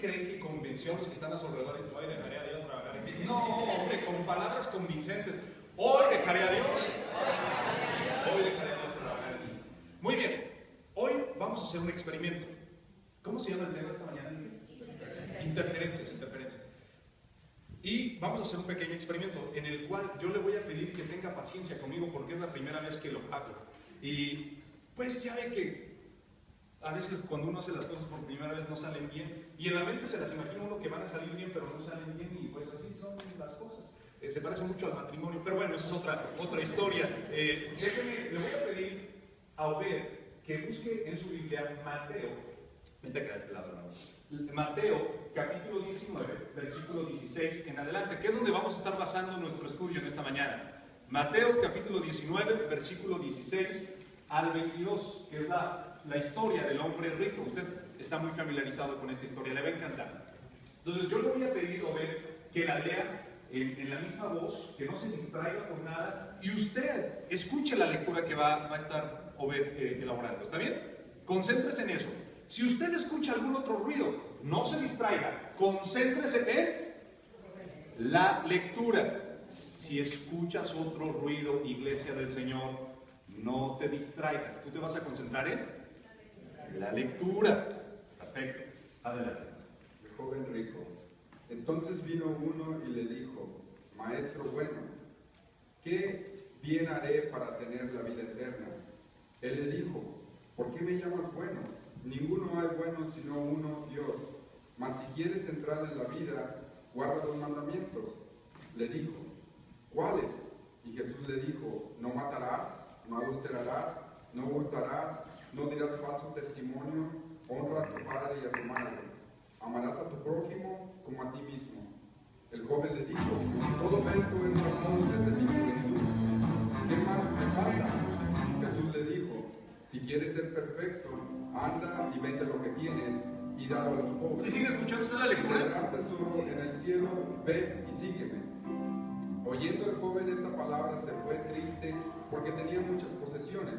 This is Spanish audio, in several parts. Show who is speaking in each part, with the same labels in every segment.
Speaker 1: cree que convenció a los que están a su alrededor y hoy dejaré a Dios trabajar en mí? No, hombre, con palabras convincentes. Hoy dejaré a Dios. Hoy dejaré a Dios trabajar en mí. Muy bien, hoy vamos a hacer un experimento. ¿Cómo se llama el tema esta mañana? Interferencias. Y vamos a hacer un pequeño experimento en el cual yo le voy a pedir que tenga paciencia conmigo porque es la primera vez que lo hago. Y pues ya ve que a veces cuando uno hace las cosas por primera vez no salen bien. Y en la mente se las imagina uno que van a salir bien, pero no salen bien y pues así son las cosas. Se parece mucho al matrimonio, pero bueno, eso es otra historia. Le voy a pedir a Obed que busque en su Biblia Mateo. Vente acá de este lado, hermanos. Mateo, capítulo 19, versículo 16 en adelante, que es donde vamos a estar basando nuestro estudio en esta mañana. Mateo, capítulo 19, versículo 16 al 22, que es la historia del hombre rico. Usted está muy familiarizado con esta historia, le va a encantar. Entonces yo le voy a pedir, Obed, que la lea en la misma voz, que no se distraiga por nada, y usted escuche la lectura que va a estar Obed elaborando. ¿Está bien? Concéntrese en eso. Si usted escucha algún otro ruido, no se distraiga, concéntrese en la lectura. Si escuchas otro ruido, iglesia del Señor, no te distraigas. Tú te vas a concentrar en la lectura. Perfecto. Adelante.
Speaker 2: El joven rico. Entonces vino uno y le dijo: Maestro bueno, ¿qué bien haré para tener la vida eterna? Él le dijo: ¿por qué me llamas bueno? Ninguno hay bueno sino uno, Dios. Mas si quieres entrar en la vida, guarda los mandamientos. Le dijo: ¿cuáles? Y Jesús le dijo: no matarás, no adulterarás, no hurtarás, no dirás falso testimonio, honra a tu padre y a tu madre. Amarás a tu prójimo como a ti mismo. El joven le dijo: todo esto es razón desde mi juventud. ¿Qué más me falta? Jesús le dijo: si quieres ser perfecto, anda y vende lo que tienes y dalo a los pobres.
Speaker 1: ¿Sí sigue escuchando usted la lectura?
Speaker 2: Tendrás tesoro en el cielo, ve y sígueme. Oyendo el joven esta palabra se fue triste porque tenía muchas posesiones.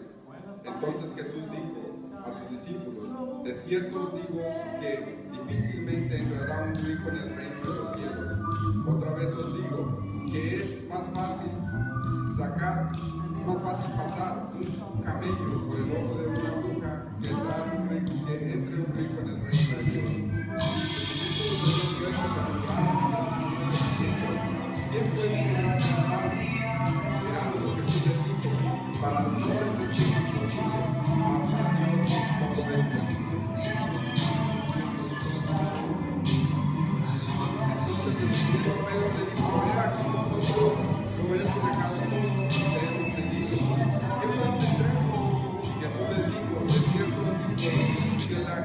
Speaker 2: Entonces Jesús dijo a sus discípulos: de cierto os digo que difícilmente entrará un rico en el reino de los cielos. Otra vez os digo que es más fácil pasar un camello por el ojo de una aguja que entre un rico en el reino de Dios. Sus discípulos de los reyes se asombraron ¿quién puede llegar a ser salvo? Mirándolos Jesús les dijo: para los hombres es imposible, mas para Dios todo es posible. Entonces respondiendo Pedro le dijo: he aquí nosotros lo hemos dejado todo y te hemos seguido. ¿Qué pues tendremos? Y Jesús les dijo: de cierto os digo que la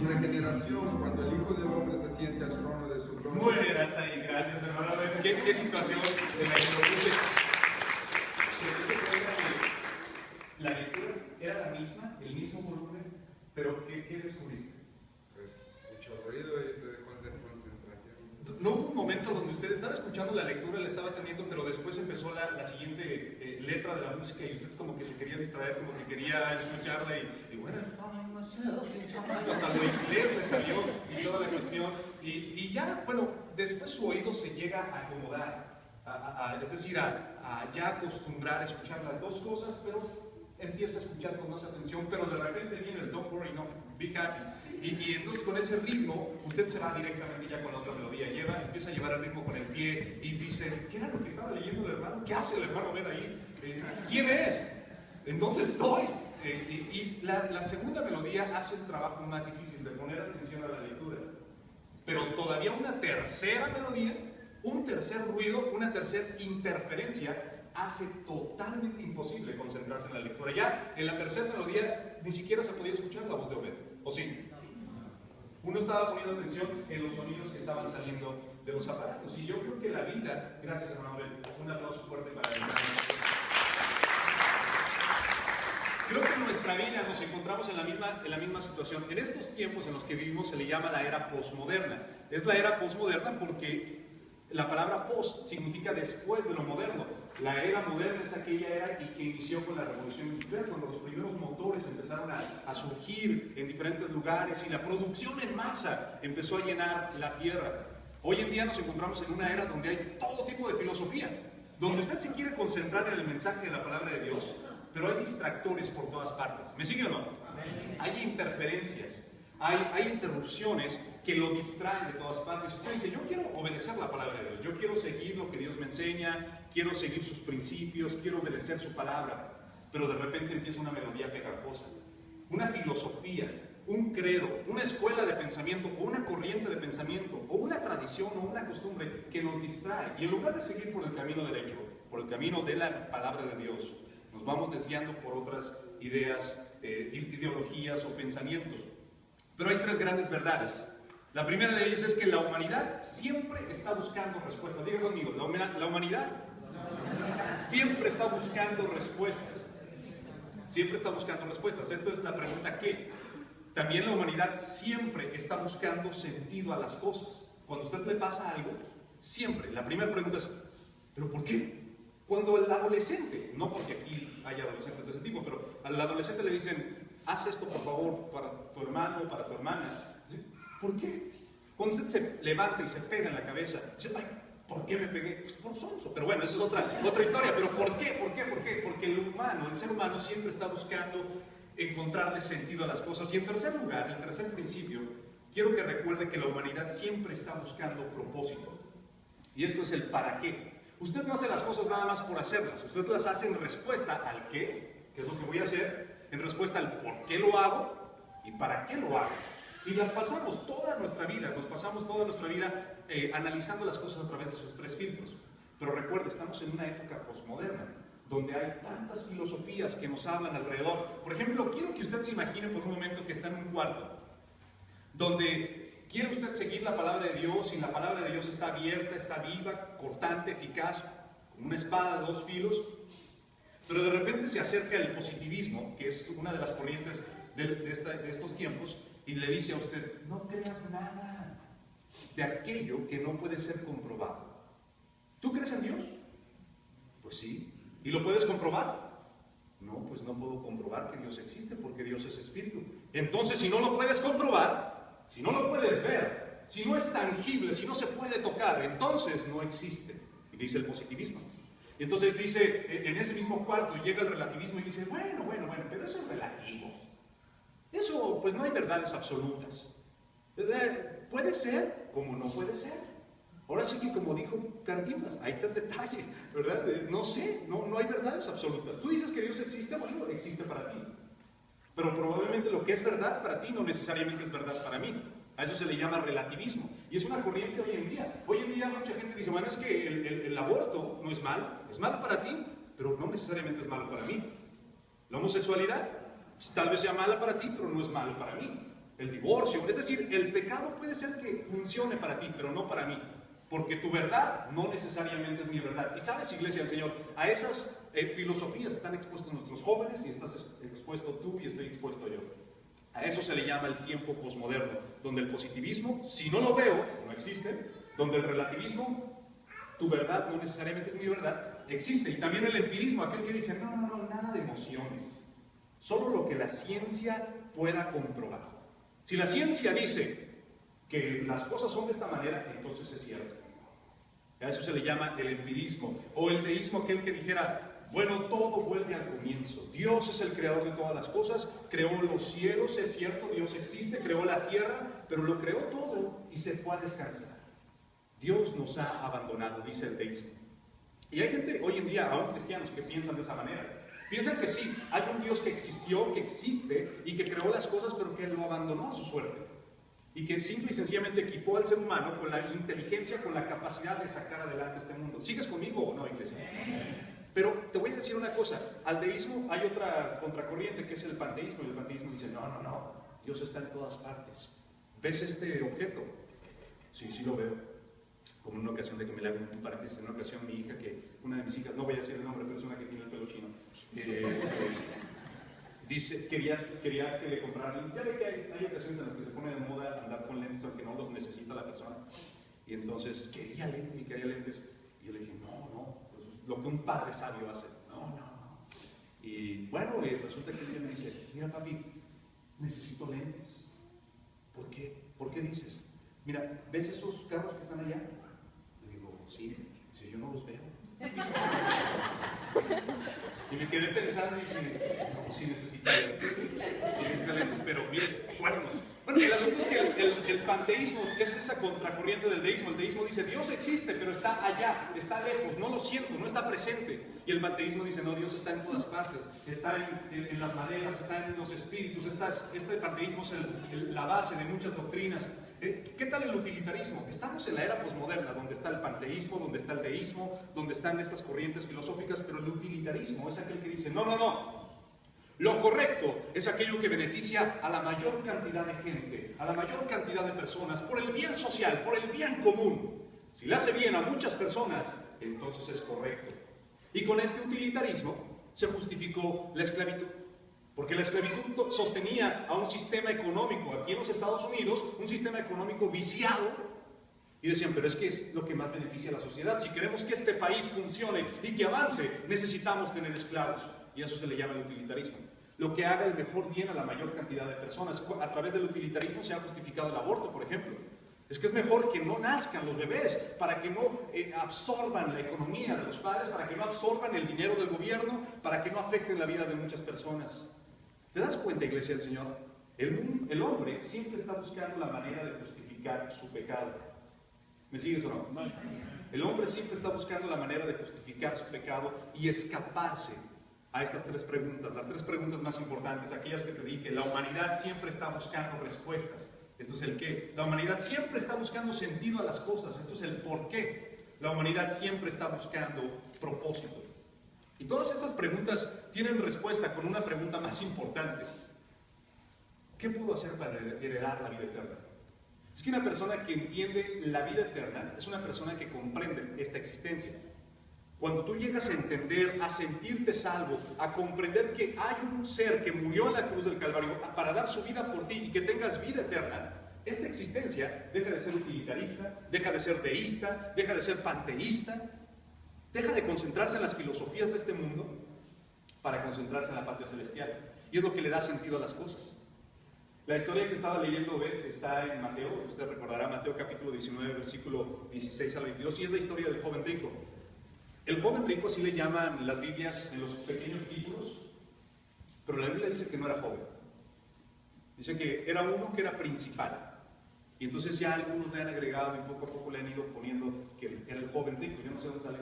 Speaker 2: regeneración, cuando el Hijo del Hombre se siente al trono de su gloria.
Speaker 1: Muy bien, hasta ahí, gracias hermano. ¿Qué situación en la que lo puse? La lectura era la misma, el mismo volumen, pero ¿qué descubriste?
Speaker 2: Pues mucho ruido y te dejó en desconcentración.
Speaker 1: ¿No hubo un momento donde usted estaba escuchando la lectura, la estaba atendiendo, pero después empezó la siguiente letra de la música y usted como que se quería distraer, como que quería escucharla y bueno, hasta lo inglés le salió y toda la cuestión y ya, bueno, después su oído se llega a acomodar, es decir, a ya acostumbrar a escuchar las dos cosas, pero empieza a escuchar con más atención, pero de repente viene el don't worry, no, be happy. Y entonces con ese ritmo, usted se va directamente ya con la otra melodía, empieza a llevar el ritmo con el pie y dice: ¿qué era lo que estaba leyendo el hermano? ¿Qué hace el hermano Ben ahí? ¿Quién es? ¿En dónde estoy? Y la segunda melodía hace el trabajo más difícil de poner atención a la lectura. Pero todavía una tercera melodía, un tercer ruido, una tercera interferencia hace totalmente imposible concentrarse en la lectura. Ya en la tercera melodía ni siquiera se podía escuchar la voz de Obed, ¿o sí? Uno estaba poniendo atención en los sonidos que estaban saliendo de los aparatos. Y yo creo que la vida, gracias hermano Obed, un aplauso fuerte para él. Creo que en nuestra vida nos encontramos en la misma situación. En estos tiempos en los que vivimos se le llama la era posmoderna. Es la era posmoderna porque la palabra post significa después de lo moderno. La era moderna es aquella era y que inició con la revolución industrial, cuando los primeros motores empezaron a surgir en diferentes lugares y la producción en masa empezó a llenar la tierra. Hoy en día nos encontramos en una era donde hay todo tipo de filosofía, donde usted se quiere concentrar en el mensaje de la palabra de Dios, pero hay distractores por todas partes. ¿Me sigue o no? Hay interferencias, hay interrupciones que lo distraen de todas partes. Usted dice, yo quiero obedecer la palabra de Dios, yo quiero seguir lo que Dios me enseña, quiero seguir sus principios, quiero obedecer su palabra, pero de repente empieza una melodía pegajosa, una filosofía, un credo, una escuela de pensamiento o una corriente de pensamiento o una tradición o una costumbre que nos distrae, y en lugar de seguir por el camino derecho, por el camino de la palabra de Dios, nos vamos desviando por otras ideas, ideologías o pensamientos. Pero hay tres grandes verdades. La primera de ellas es que la humanidad siempre está buscando respuestas. Diga conmigo, la humanidad siempre está buscando respuestas. Siempre está buscando respuestas. Esto es la pregunta ¿qué? También la humanidad siempre está buscando sentido a las cosas. Cuando a usted le pasa algo, siempre, la primera pregunta es, ¿pero por qué? Cuando el adolescente, no porque aquí hay adolescentes de ese tipo, pero al adolescente le dicen, haz esto por favor para tu hermano o para tu hermana. ¿Por qué? Cuando usted se levanta y se pega en la cabeza, dice, ay, ¿por qué me pegué? Pues por sonso. Pero bueno, esa es otra historia. ¿Pero por qué? ¿Por qué? ¿Por qué? Porque el ser humano siempre está buscando encontrarle sentido a las cosas. Y en tercer lugar, el tercer principio, quiero que recuerde que la humanidad siempre está buscando propósito. Y esto es el para qué. Usted no hace las cosas nada más por hacerlas. Usted las hace en respuesta al qué, que es lo que voy a hacer, en respuesta al por qué lo hago y para qué lo hago. Y las pasamos toda nuestra vida, analizando las cosas a través de esos tres filtros. Pero recuerde, estamos en una época posmoderna, donde hay tantas filosofías que nos hablan alrededor. Por ejemplo, quiero que usted se imagine por un momento que está en un cuarto, donde quiere usted seguir la palabra de Dios, y la palabra de Dios está abierta, está viva, cortante, eficaz, como una espada de dos filos, pero de repente se acerca el positivismo, que es una de las corrientes de estos tiempos, y le dice a usted, no creas nada de aquello que no puede ser comprobado. ¿Tú crees en Dios? Pues sí. ¿Y lo puedes comprobar? No, pues no puedo comprobar que Dios existe porque Dios es espíritu. Entonces, si no lo puedes comprobar, si no lo puedes ver, si no es tangible, si no se puede tocar, entonces no existe. Y dice el positivismo. Y entonces dice, en ese mismo cuarto llega el relativismo y dice, bueno, pero eso es relativo. Eso, pues no hay verdades absolutas. Puede ser como no puede ser. Ahora sí que como dijo Cantinflas, ahí está el detalle, ¿verdad? No sé, no hay verdades absolutas. Tú dices que Dios existe, bueno, existe para ti. Pero probablemente lo que es verdad para ti no necesariamente es verdad para mí. A eso se le llama relativismo. Y es una corriente hoy en día. Hoy en día mucha gente dice, bueno, es que el aborto no es malo para ti, pero no necesariamente es malo para mí. La homosexualidad tal vez sea mala para ti, pero no es malo para mí. El divorcio, es decir, el pecado puede ser que funcione para ti, pero no para mí. Porque tu verdad no necesariamente es mi verdad. Y sabes, Iglesia del Señor, a esas filosofías están expuestos nuestros jóvenes, y estás expuesto tú y estoy expuesto yo. A eso se le llama el tiempo posmoderno, donde el positivismo, si no lo veo, no existe. Donde el relativismo, tu verdad no necesariamente es mi verdad, existe. Y también el empirismo, aquel que dice, no, nada de emociones. Solo lo que la ciencia pueda comprobar. Si la ciencia dice que las cosas son de esta manera, entonces es cierto. A eso se le llama el empirismo. O el deísmo, aquel que dijera, bueno, todo vuelve al comienzo. Dios es el creador de todas las cosas, creó los cielos, es cierto, Dios existe, creó la tierra, pero lo creó todo y se fue a descansar. Dios nos ha abandonado, dice el deísmo. Y hay gente hoy en día, aún cristianos, que piensan de esa manera. Piensan que sí, hay un Dios que existió, que existe y que creó las cosas, pero que lo abandonó a su suerte. Y que simple y sencillamente equipó al ser humano con la inteligencia, con la capacidad de sacar adelante este mundo. ¿Sigues conmigo o no, Iglesia? Pero te voy a decir una cosa, al deísmo hay otra contracorriente que es el panteísmo, y el panteísmo dice, no, Dios está en todas partes. ¿Ves este objeto? Sí, lo veo. Como en una ocasión, de que me le hago un paréntesis, en una ocasión mi hija, una de mis hijas, no voy a decir el nombre, pero es una que tiene el pelo chino, dice, quería que le compraran, ya ve que hay ocasiones en las que se pone de moda andar con lentes aunque no los necesita la persona, y entonces quería lentes, y yo le dije, no, lo que un padre sabio hace. No. Y bueno, resulta que un día me dice, mira papi, necesito lentes. ¿Por qué? ¿Por qué dices? Mira, ¿ves esos carros que están allá? Le digo, sí. Dice, yo no los veo. Y me quedé pensando y dije, no, sí necesita lentes, pero mire, cuernos. Bueno, el asunto es que el panteísmo es esa contracorriente del deísmo. El deísmo dice, Dios existe, pero está allá, está lejos, no lo siento, no está presente. Y el panteísmo dice, no, Dios está en todas partes, está en las maderas, está en los espíritus. Este panteísmo es la base de muchas doctrinas. ¿Qué tal el utilitarismo? Estamos en la era posmoderna, donde está el panteísmo, donde está el deísmo, donde están estas corrientes filosóficas, pero el utilitarismo es aquel que dice, no. Lo correcto es aquello que beneficia a la mayor cantidad de gente, a la mayor cantidad de personas, por el bien social, por el bien común. Si le hace bien a muchas personas, entonces es correcto. Y con este utilitarismo se justificó la esclavitud. Porque la esclavitud sostenía a un sistema económico, aquí en los Estados Unidos, un sistema económico viciado, y decían, pero es que es lo que más beneficia a la sociedad. Si queremos que este país funcione y que avance, necesitamos tener esclavos. Y eso se le llama el utilitarismo. Lo que haga el mejor bien a la mayor cantidad de personas. A través del utilitarismo se ha justificado el aborto, por ejemplo. Es que es mejor que no nazcan los bebés para que no absorban la economía de los padres, para que no absorban el dinero del gobierno, para que no afecten la vida de muchas personas. ¿Te das cuenta, Iglesia del Señor? El hombre siempre está buscando la manera de justificar su pecado. ¿Me sigues o no? El hombre siempre está buscando la manera de justificar su pecado y escaparse a estas tres preguntas, las tres preguntas más importantes, aquellas que te dije. La humanidad siempre está buscando respuestas. Esto es el qué. La humanidad siempre está buscando sentido a las cosas. Esto es el por qué. La humanidad siempre está buscando propósito. Y todas estas preguntas tienen respuesta con una pregunta más importante. ¿Qué puedo hacer para heredar la vida eterna? Es que una persona que entiende la vida eterna es una persona que comprende esta existencia. Cuando tú llegas a entender, a sentirte salvo, a comprender que hay un ser que murió en la cruz del Calvario para dar su vida por ti y que tengas vida eterna, esta existencia deja de ser utilitarista, deja de ser deísta, deja de ser panteísta, deja de concentrarse en las filosofías de este mundo para concentrarse en la patria celestial. Y es lo que le da sentido a las cosas. La historia que estaba leyendo está en Mateo, usted recordará Mateo capítulo 19, versículo 16 al 22, y es la historia del joven rico. El joven rico, así le llaman las Biblias en los pequeños títulos, pero la Biblia dice que no era joven. Dice que era uno que era principal. Y entonces ya algunos le han agregado y poco a poco le han ido poniendo que era el joven rico. Yo no sé dónde sale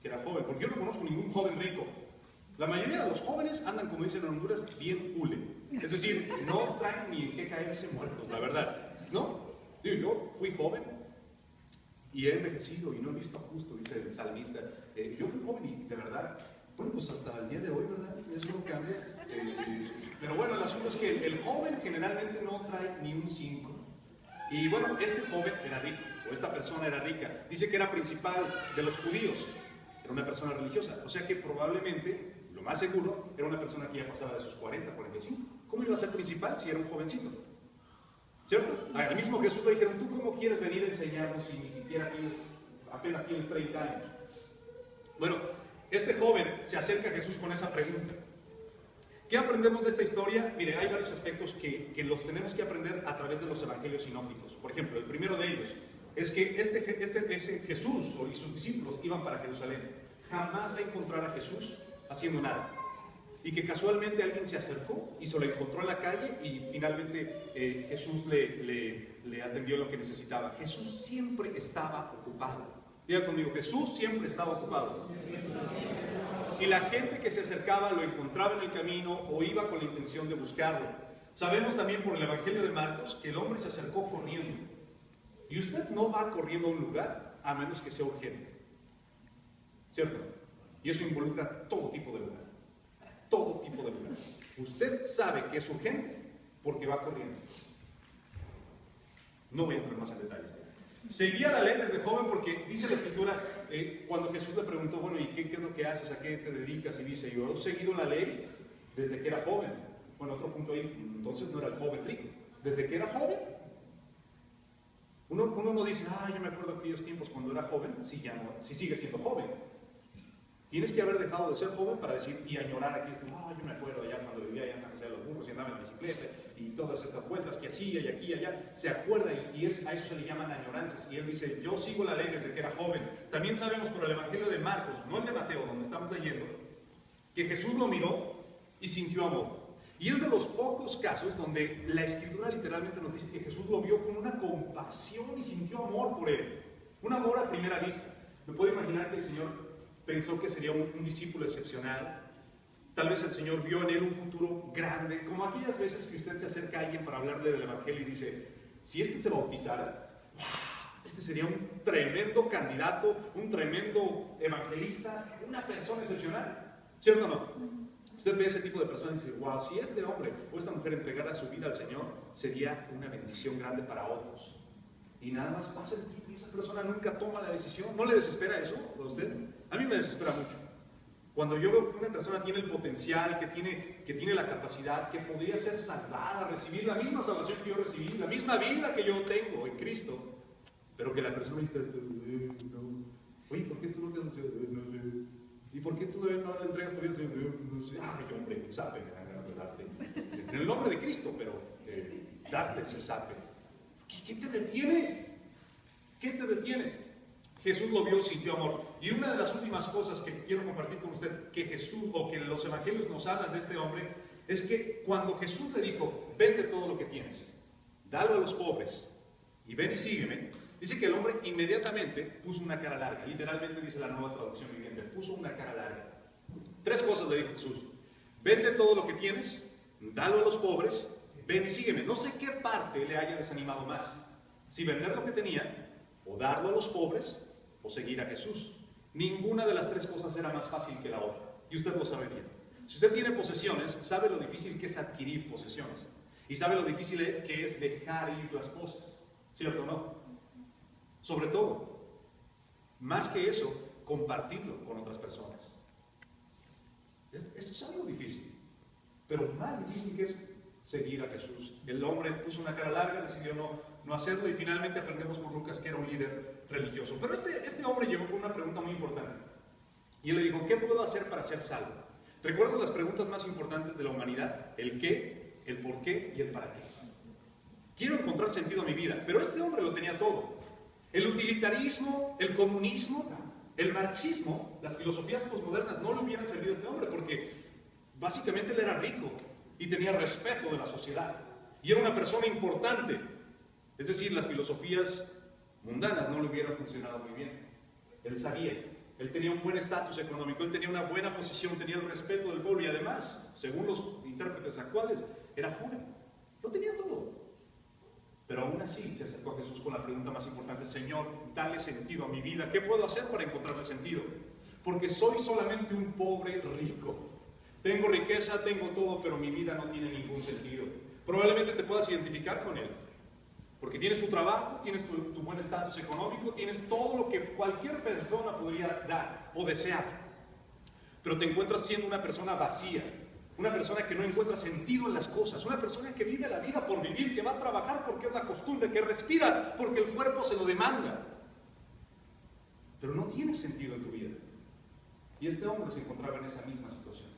Speaker 1: que era joven, porque yo no conozco ningún joven rico. La mayoría de los jóvenes andan, como dicen en Honduras, bien hule. Es decir, no traen ni en qué caerse muertos, la verdad. ¿No? Digo, yo fui joven y he envejecido y no he visto justo, dice el salmista. Yo fui joven y de verdad, bueno, pues hasta el día de hoy, ¿verdad? Eso no cambia. Pero bueno, el asunto es que el joven generalmente no trae ni un 5. Y bueno, este joven era rico, o esta persona era rica. Dice que era principal de los judíos, era una persona religiosa. O sea que probablemente, lo más seguro, era una persona que ya pasaba de sus 40, 45. ¿Cómo iba a ser principal si era un jovencito? ¿Cierto? Al mismo Jesús le dijeron, ¿tú cómo quieres venir a enseñarnos si ni siquiera apenas tienes 30 años? Bueno, este joven se acerca a Jesús con esa pregunta. ¿Qué aprendemos de esta historia? Mire, hay varios aspectos que los tenemos que aprender a través de los evangelios sinópticos. Por ejemplo, el primero de ellos es que ese Jesús y sus discípulos iban para Jerusalén. Jamás va a encontrar a Jesús haciendo nada. Y que casualmente alguien se acercó y se lo encontró en la calle y finalmente Jesús le atendió lo que necesitaba. Jesús siempre estaba ocupado. Diga conmigo, Jesús siempre estaba ocupado. Y la gente que se acercaba lo encontraba en el camino o iba con la intención de buscarlo. Sabemos también por el Evangelio de Marcos que el hombre se acercó corriendo. Y usted no va corriendo a un lugar a menos que sea urgente. ¿Cierto? Y eso involucra todo tipo de lugar. Todo tipo de lugar. Usted sabe que es urgente porque va corriendo. No voy a entrar más en detalles. Seguía la ley desde joven porque dice la Escritura, cuando Jesús le preguntó, bueno, ¿y qué es lo que haces? ¿A qué te dedicas? Y dice, yo he seguido la ley desde que era joven. Bueno, otro punto ahí, entonces no era el joven rico. Desde que era joven. Uno no dice, yo me acuerdo de aquellos tiempos cuando era joven, sí, ya no, sí sigue siendo joven. Tienes que haber dejado de ser joven para decir y añorar aquí. Yo me acuerdo allá cuando vivía allá en San José de los Burros y andaba en la bicicleta y todas estas vueltas que hacía y aquí y allá. Se acuerda y a eso se le llaman añoranzas. Y él dice, yo sigo la ley desde que era joven. También sabemos por el Evangelio de Marcos, no el de Mateo, donde estamos leyendo, que Jesús lo miró y sintió amor. Y es de los pocos casos donde la Escritura literalmente nos dice que Jesús lo vio con una compasión y sintió amor por él. Un amor a primera vista. Me puedo imaginar que el Señor pensó que sería un discípulo excepcional. Tal vez el Señor vio en él un futuro grande, como aquellas veces que usted se acerca a alguien para hablarle del Evangelio y dice, si este se bautizara, este sería un tremendo candidato, un tremendo evangelista, una persona excepcional. ¿Cierto o no? Usted ve ese tipo de personas y dice, wow, si este hombre o esta mujer entregara su vida al Señor, sería una bendición grande para otros. Y nada más pasa el tiempo y esa persona nunca toma la decisión. ¿No le desespera eso a usted? A mí me desespera mucho. Cuando yo veo que una persona tiene el potencial, que tiene la capacidad, que podría ser salvada, recibir la misma salvación que yo recibí, la misma vida que yo tengo en Cristo, pero que la persona dice, no. Oye, ¿por qué tú no te no? ¿Y por qué tú no le entregas tu vida? No sé. Ay, hombre, sabe, en el nombre de Cristo, pero darte ese sape. ¿Qué te detiene? ¿Qué te detiene? Jesús lo vio, sintió amor. Y una de las últimas cosas que quiero compartir con usted, que Jesús, o que los evangelios nos hablan de este hombre, es que cuando Jesús le dijo, vende todo lo que tienes, dalo a los pobres, y ven y sígueme, dice que el hombre inmediatamente puso una cara larga. Literalmente dice la Nueva Traducción Viviente, puso una cara larga. 3 cosas le dijo Jesús: vende todo lo que tienes, dalo a los pobres, ven y sígueme. No sé qué parte le haya desanimado más, si vender lo que tenía, o darlo a los pobres, o seguir a Jesús. Ninguna de las 3 cosas era más fácil que la otra, y usted lo sabe bien. Si usted tiene posesiones, sabe lo difícil que es adquirir posesiones, y sabe lo difícil que es dejar ir las cosas, ¿cierto o no? Sobre todo, más que eso, compartirlo con otras personas. Eso es algo difícil, pero más difícil que es seguir a Jesús. El hombre puso una cara larga, decidió no hacerlo, y finalmente aprendemos por Lucas que era un líder religioso. Pero este hombre llegó con una pregunta muy importante, y él le dijo, ¿qué puedo hacer para ser salvo? ¿Recuerdo las preguntas más importantes de la humanidad? El qué, el por qué y el para qué. Quiero encontrar sentido a mi vida, pero este hombre lo tenía todo. El utilitarismo, el comunismo, el marxismo, las filosofías posmodernas no le hubieran servido a este hombre, porque básicamente él era rico y tenía respeto de la sociedad y era una persona importante. Es decir, las filosofías mundanas no le hubieran funcionado muy bien. Él sabía, él tenía un buen estatus económico, él tenía una buena posición, tenía el respeto del pueblo y además, según los intérpretes actuales, era joven, lo tenía todo. Pero aún así se acercó a Jesús con la pregunta más importante: Señor, dale sentido a mi vida. ¿Qué puedo hacer para encontrarle sentido? Porque soy solamente un pobre rico. Tengo riqueza, tengo todo, pero mi vida no tiene ningún sentido. Probablemente te puedas identificar con él, porque tienes tu trabajo, tienes tu buen estatus económico, tienes todo lo que cualquier persona podría dar o desear, pero te encuentras siendo una persona vacía, una persona que no encuentra sentido en las cosas, una persona que vive la vida por vivir, que va a trabajar porque es la costumbre, que respira porque el cuerpo se lo demanda, pero no tiene sentido en tu vida. Y este hombre se encontraba en esa misma situación.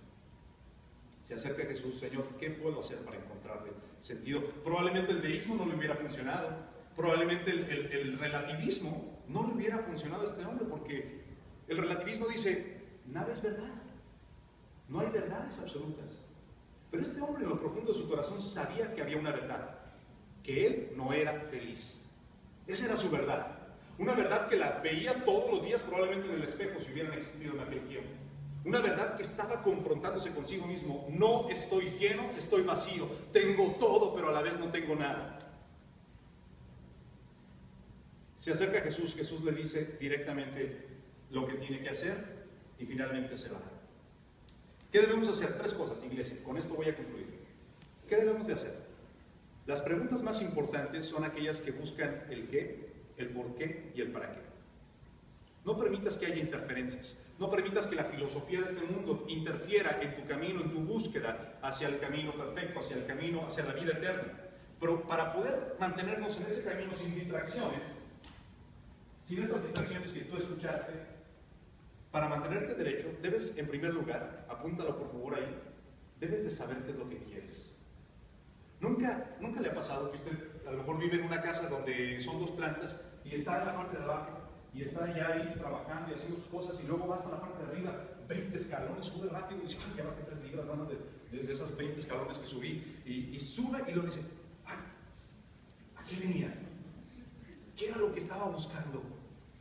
Speaker 1: Se acerca a Jesús: Señor, ¿qué puedo hacer para encontrarle sentido? Probablemente el deísmo no le hubiera funcionado, probablemente el relativismo no le hubiera funcionado a este hombre, porque el relativismo dice, nada es verdad. No hay verdades absolutas. Pero este hombre en lo profundo de su corazón sabía que había una verdad, que él no era feliz. Esa era su verdad. Una verdad que la veía todos los días, probablemente en el espejo, si hubieran existido en aquel tiempo. Una verdad que estaba confrontándose consigo mismo. No estoy lleno, estoy vacío. Tengo todo, pero a la vez no tengo nada. Se acerca a Jesús, Jesús le dice directamente lo que tiene que hacer y finalmente se va. ¿Qué debemos hacer? 3 cosas, iglesia. Con esto voy a concluir. ¿Qué debemos de hacer? Las preguntas más importantes son aquellas que buscan el qué, el por qué y el para qué. No permitas que haya interferencias. No permitas que la filosofía de este mundo interfiera en tu camino, en tu búsqueda hacia el camino perfecto, hacia el camino, hacia la vida eterna. Pero para poder mantenernos en ese camino sin distracciones, sin estas distracciones que tú escuchaste, Para mantenerte derecho, debes, en primer lugar, apúntalo por favor ahí, debes de saber qué es lo que quieres. ¿Nunca le ha pasado que usted a lo mejor vive en una casa donde son 2 plantas y está en la parte de abajo y está ya ahí trabajando y haciendo sus cosas y luego va hasta la parte de arriba, 20 escalones, sube rápido y dice, ay, ya bajé 3 libras nada más de esos 20 escalones que subí y sube y luego dice, ay, ¿a qué venía? ¿Qué era lo que estaba buscando?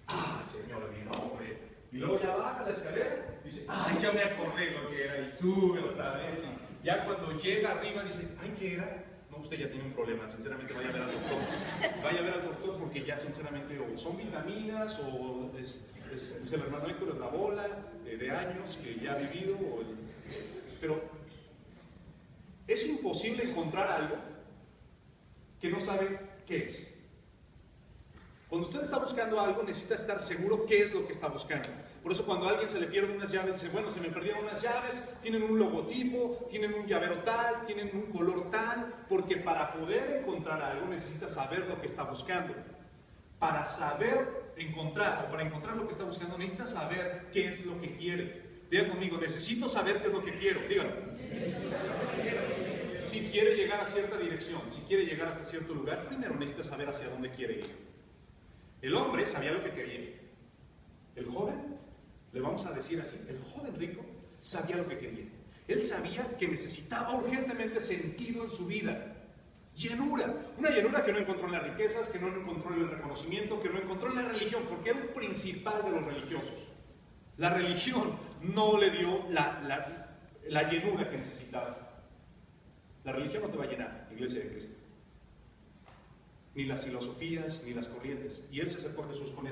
Speaker 1: Ay, señor, mi nombre. Y luego ya baja la escalera y dice, ay, ya me acordé lo que era y sube otra vez y ya cuando llega arriba dice, ay, ¿qué era? No, usted ya tiene un problema, sinceramente vaya a ver al doctor. Vaya a ver al doctor porque ya sinceramente o son vitaminas o es el hermano Héctor, es la bola de años que ya ha vivido. Pero es imposible encontrar algo que no sabe qué es. Cuando usted está buscando algo, necesita estar seguro qué es lo que está buscando. Por eso cuando a alguien se le pierden unas llaves, dice, bueno, se me perdieron unas llaves, tienen un logotipo, tienen un llavero tal, tienen un color tal, porque para poder encontrar algo necesita saber lo que está buscando. Para saber encontrar, o para encontrar lo que está buscando, necesita saber qué es lo que quiere. Diga conmigo, necesito saber qué es lo que quiero. Dígalo. Si quiere llegar a cierta dirección, si quiere llegar hasta cierto lugar, primero necesita saber hacia dónde quiere ir. El hombre sabía lo que quería. El joven, le vamos a decir así, el joven rico sabía lo que quería. Él sabía que necesitaba urgentemente sentido en su vida. Llenura. Una llenura que no encontró en las riquezas, que no encontró en el reconocimiento, que no encontró en la religión, porque era un principal de los religiosos. La religión no le dio la llenura que necesitaba. La religión no te va a llenar, Iglesia de Cristo. Ni las filosofías, ni las corrientes. Y él se acercó a Jesús con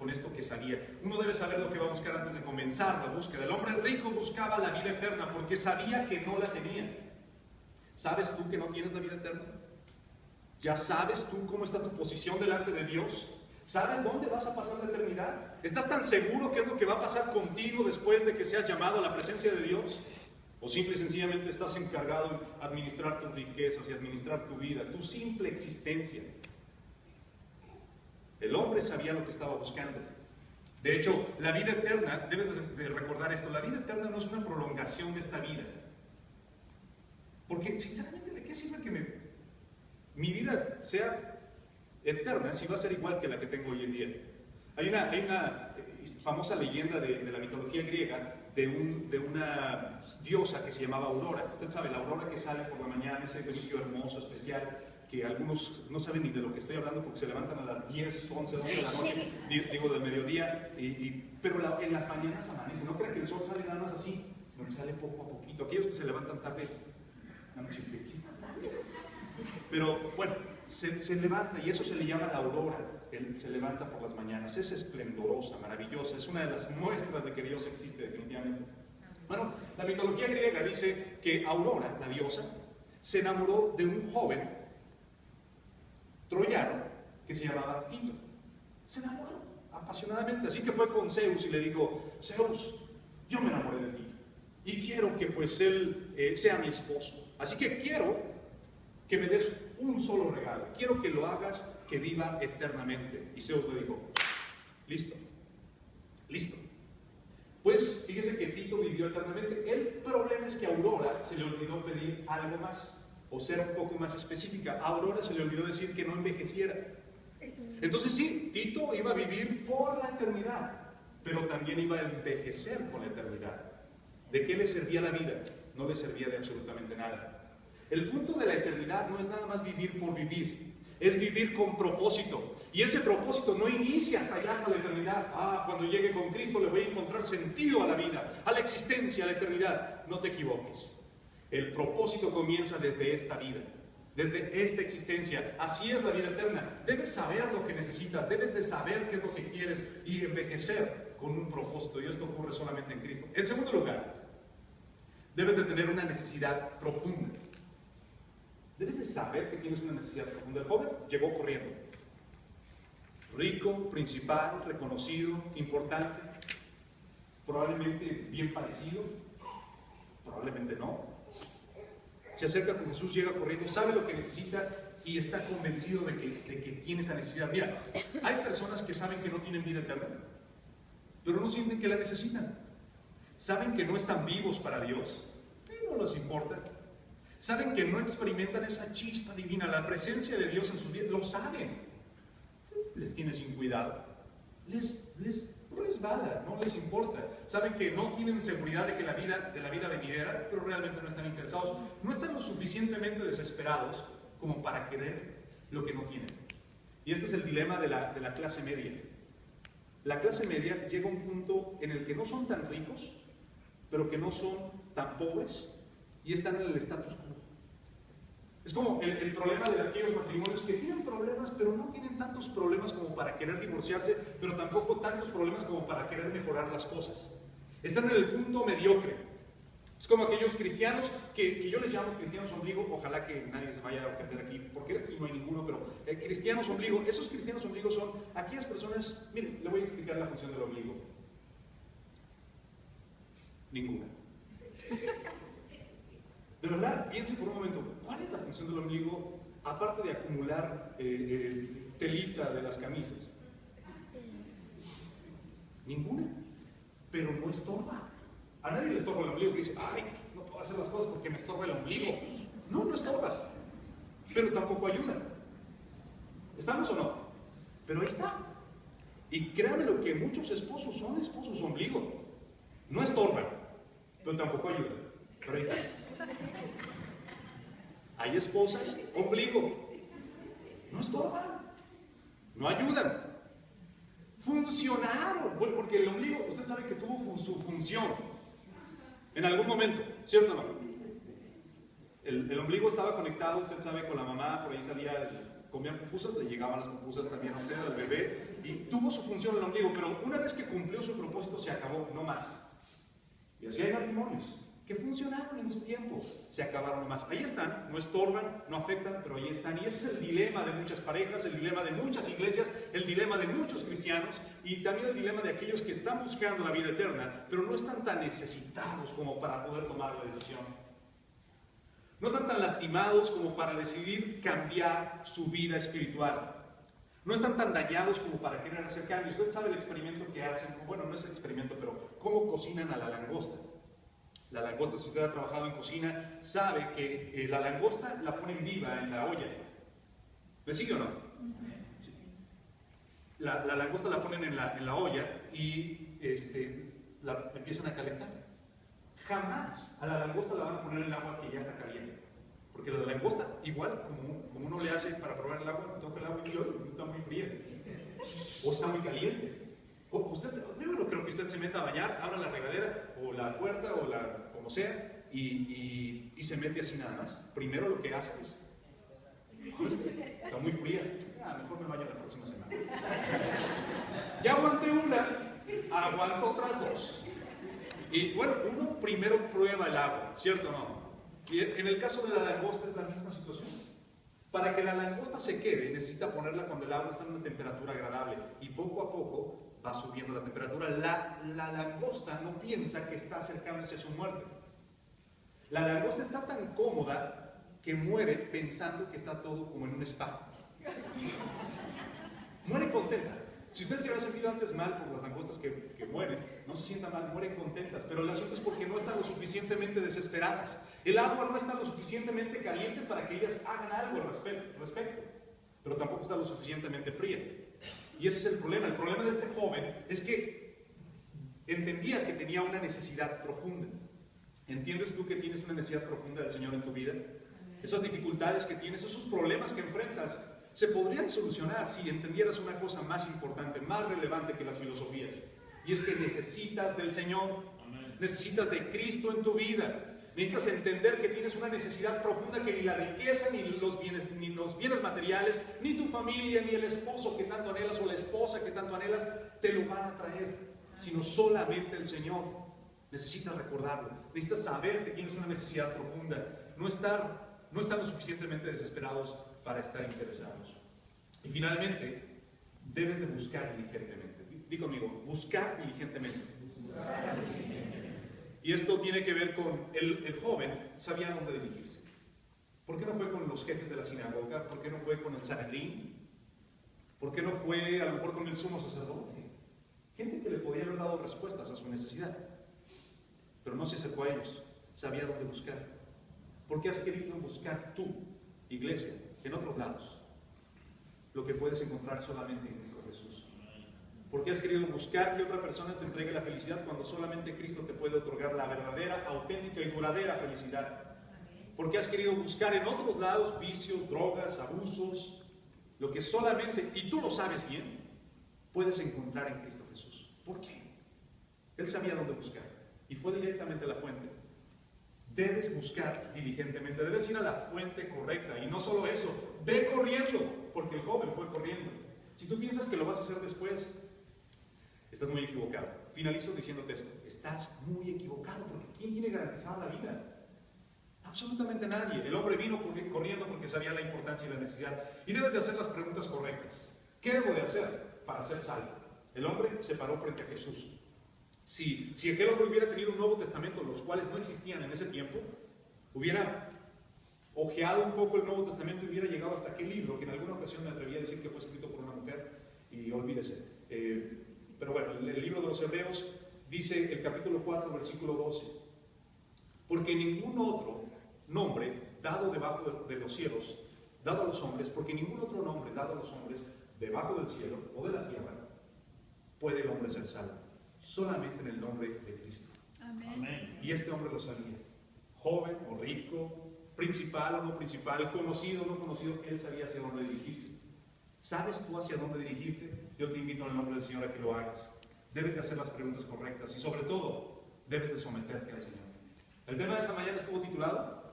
Speaker 1: esto que sabía. Uno debe saber lo que va a buscar antes de comenzar la búsqueda. El hombre rico buscaba la vida eterna porque sabía que no la tenía. ¿Sabes tú que no tienes la vida eterna? ¿Ya sabes tú cómo está tu posición delante de Dios? ¿Sabes dónde vas a pasar la eternidad? ¿Estás tan seguro qué es lo que va a pasar contigo después de que seas llamado a la presencia de Dios? ¿O simple y sencillamente estás encargado de administrar tus riquezas y administrar tu vida, tu simple existencia? El hombre sabía lo que estaba buscando. De hecho, la vida eterna, debes de recordar esto, la vida eterna no es una prolongación de esta vida. Porque, sinceramente, ¿de qué sirve que mi vida sea eterna si va a ser igual que la que tengo hoy en día? Hay una famosa leyenda de la mitología griega de una diosa que se llamaba Aurora. Usted sabe, la aurora que sale por la mañana, ese brillo hermoso, especial, que algunos no saben ni de lo que estoy hablando porque se levantan a las 10, 11, 12 de la noche, digo del mediodía, pero en las mañanas amanece. No crean que el sol sale nada más así, no, sale poco a poquito. Aquellos que se levantan tarde, ¿qué está hablando? Pero bueno, se levanta y eso se le llama la aurora. Él se levanta por las mañanas, es esplendorosa, maravillosa, es una de las muestras de que Dios existe definitivamente. Bueno, la mitología griega dice que Aurora, la diosa, se enamoró de un joven troyano que se llamaba Tito. Se enamoró apasionadamente, así que fue con Zeus y le dijo, Zeus, yo me enamoré de Tito y quiero que pues él sea mi esposo, así que quiero que me des un solo regalo, quiero que lo hagas que viva eternamente. Y Zeus le dijo, listo, listo. Pues fíjese que Tito vivió eternamente. El problema es que a Aurora se le olvidó pedir algo más, o ser un poco más específica. A Aurora se le olvidó decir que no envejeciera. Entonces sí, Tito iba a vivir por la eternidad, pero también iba a envejecer con la eternidad. ¿De qué le servía la vida? No le servía de absolutamente nada. El punto de la eternidad no es nada más vivir por vivir, es vivir con propósito. Y ese propósito no inicia hasta allá, hasta la eternidad. Cuando llegue con Cristo le voy a encontrar sentido a la vida, a la existencia, a la eternidad. No te equivoques. El propósito comienza desde esta vida, desde esta existencia. Así es la vida eterna. Debes saber lo que necesitas, debes de saber qué es lo que quieres y envejecer con un propósito. Y esto ocurre solamente en Cristo. En segundo lugar, debes de tener una necesidad profunda. Debes de saber que tienes una necesidad profunda. El joven llegó corriendo. Rico, principal, reconocido, importante, probablemente bien parecido, probablemente no. Se acerca con Jesús, llega corriendo, sabe lo que necesita y está convencido de que tiene esa necesidad. Mira, hay personas que saben que no tienen vida eterna. pero no sienten que la necesitan. Saben que no están vivos para Dios y no les importa. Saben que no experimentan esa chispa divina, la presencia de Dios en sus vidas, lo saben. Les tiene sin cuidado, les resbala, no les importa. Saben que no tienen seguridad de la vida venidera, pero realmente no están interesados. No están lo suficientemente desesperados como para querer lo que no tienen. Y este es el dilema de la clase media. La clase media llega a un punto en el que no son tan ricos, pero que no son tan pobres, y están en el status quo. Es como el problema de aquellos matrimonios que tienen problemas, pero no tienen tantos problemas como para querer divorciarse, pero tampoco tantos problemas como para querer mejorar las cosas. Están en el punto mediocre. Es como aquellos cristianos que yo les llamo cristianos ombligo. Ojalá que nadie se vaya a ofender aquí, porque aquí no hay ninguno, pero cristianos ombligo, esos cristianos ombligos son aquellas personas. Miren, le voy a explicar la función del ombligo. Ninguna. De verdad, piensen por un momento, ¿cuál es la función del ombligo aparte de acumular telita de las camisas? Ninguna, pero no estorba. A nadie le estorba el ombligo que dice, ay, no puedo hacer las cosas porque me estorba el ombligo. No, no estorba, pero tampoco ayuda. ¿Estamos o no? Pero ahí está. Y créanme lo que muchos esposos son esposos ombligo. No estorban, pero tampoco ayudan. Pero ahí está. Hay esposas ombligo. No estorban, no ayudan. Funcionaron. Bueno, porque el ombligo, usted sabe que tuvo su función en algún momento, ¿cierto o no? El ombligo estaba conectado, usted sabe, con la mamá, por ahí salía, comía pupusas, le llegaban las pupusas también a usted, al bebé, y tuvo su función el ombligo, pero una vez que cumplió su propósito se acabó, no más. Y así hay matrimonios que funcionaron en su tiempo, se acabaron nomás. Ahí están, no estorban, no afectan, pero ahí están. Y ese es el dilema de muchas parejas, el dilema de muchas iglesias, el dilema de muchos cristianos y también el dilema de aquellos que están buscando la vida eterna, pero no están tan necesitados como para poder tomar la decisión. No están tan lastimados como para decidir cambiar su vida espiritual. No están tan dañados como para querer hacer cambios. Usted sabe el experimento que hacen, bueno, no es el experimento, pero cómo cocinan a la langosta. La langosta, si usted ha trabajado en cocina, sabe que la langosta la ponen viva en la olla. ¿Le sigue o no? Sí. La langosta la ponen en la olla y la empiezan a calentar. Jamás a la langosta la van a poner en el agua que ya está caliente. Porque la langosta, igual como uno le hace para probar el agua, toca el agua y está muy fría. O está muy caliente. Yo no creo que usted se meta a bañar, abra la regadera o la puerta o como sea y se mete así nada más. Primero lo que hace es, está muy fría, mejor me baño la próxima semana. Ya aguanté una, aguanto otras dos. Y bueno, uno primero prueba el agua, ¿cierto o no? Y en el caso de la langosta es la misma situación. Para que la langosta se quede, necesita ponerla cuando el agua está en una temperatura agradable y poco a poco va subiendo la temperatura. La langosta no piensa que está acercándose a su muerte. La langosta está tan cómoda que muere pensando que está todo como en un spa. Muere contenta. Si usted se había sentido antes mal por las langostas que mueren, no se sienta mal, mueren contentas. Pero el asunto es porque no están lo suficientemente desesperadas. El agua no está lo suficientemente caliente para que ellas hagan algo al respecto. Pero tampoco está lo suficientemente fría. Y ese es el problema. El problema de este joven es que entendía que tenía una necesidad profunda. ¿Entiendes tú que tienes una necesidad profunda del Señor en tu vida? Esas dificultades que tienes, esos problemas que enfrentas, se podrían solucionar si entendieras una cosa más importante, más relevante que las filosofías. Y es que necesitas del Señor. Necesitas de Cristo en tu vida. Necesitas entender que tienes una necesidad profunda que ni la riqueza, ni los bienes materiales, ni tu familia, ni el esposo que tanto anhelas o la esposa que tanto anhelas, te lo van a traer, sino solamente el Señor. Necesitas recordarlo. Necesitas saber que tienes una necesidad profunda. No están lo suficientemente desesperados para estar interesados. Y finalmente, debes de buscar diligentemente. Di conmigo, buscar diligentemente. Y esto tiene que ver con el joven sabía dónde dirigirse. ¿Por qué no fue con los jefes de la sinagoga? ¿Por qué no fue con el Sanedrín? ¿Por qué no fue a lo mejor con el sumo sacerdote? Gente que le podía haber dado respuestas a su necesidad. Pero no se acercó a ellos, sabía dónde buscar. ¿Por qué has querido buscar tú, iglesia, en otros lados? Lo que puedes encontrar solamente en Cristo Jesús. ¿Por qué has querido buscar que otra persona te entregue la felicidad cuando solamente Cristo te puede otorgar la verdadera, auténtica y duradera felicidad? ¿Por qué has querido buscar en otros lados vicios, drogas, abusos? Lo que solamente, y tú lo sabes bien, puedes encontrar en Cristo Jesús. ¿Por qué? Él sabía dónde buscar y fue directamente a la fuente. Debes buscar diligentemente, debes ir a la fuente correcta. Y no solo eso, ve corriendo, porque el joven fue corriendo. Si tú piensas que lo vas a hacer después, estás muy equivocado. Finalizo diciéndote esto: estás muy equivocado, porque ¿quién tiene garantizada la vida? Absolutamente nadie. El hombre vino corriendo porque sabía la importancia y la necesidad. Y debes de hacer las preguntas correctas. ¿Qué debo de hacer para ser salvo? El hombre se paró frente a Jesús. Si aquel hombre hubiera tenido un Nuevo Testamento, los cuales no existían en ese tiempo, hubiera ojeado un poco el Nuevo Testamento y hubiera llegado hasta aquel libro, que en alguna ocasión me atreví a decir que fue escrito por una mujer, y olvídese. Pero bueno, el libro de los Hebreos dice, el capítulo 4, versículo 12, porque ningún otro nombre dado debajo de los cielos, dado a los hombres, porque ningún otro nombre dado a los hombres debajo del cielo o de la tierra, puede el hombre ser salvo. Solamente en el nombre de Cristo. Amén. Y este hombre lo sabía. Joven o rico, principal o no principal, conocido o no conocido, él sabía hacia dónde dirigirse. ¿Sabes tú hacia dónde dirigirte? Yo te invito en el nombre del Señor a que lo hagas. Debes de hacer las preguntas correctas y sobre todo, debes de someterte al Señor. El tema de esta mañana estuvo titulado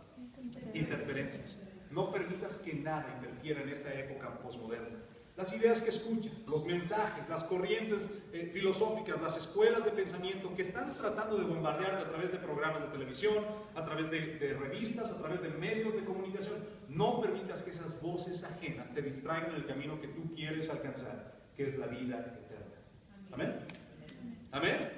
Speaker 1: Interferencias. No permitas que nada interfiera en esta época posmoderna. Las ideas que escuchas, los mensajes, las corrientes filosóficas, las escuelas de pensamiento que están tratando de bombardearte a través de programas de televisión, a través de revistas, a través de medios de comunicación. No permitas que esas voces ajenas te distraigan en el camino que tú quieres alcanzar, que es la vida eterna. ¿Amén? ¿Amén?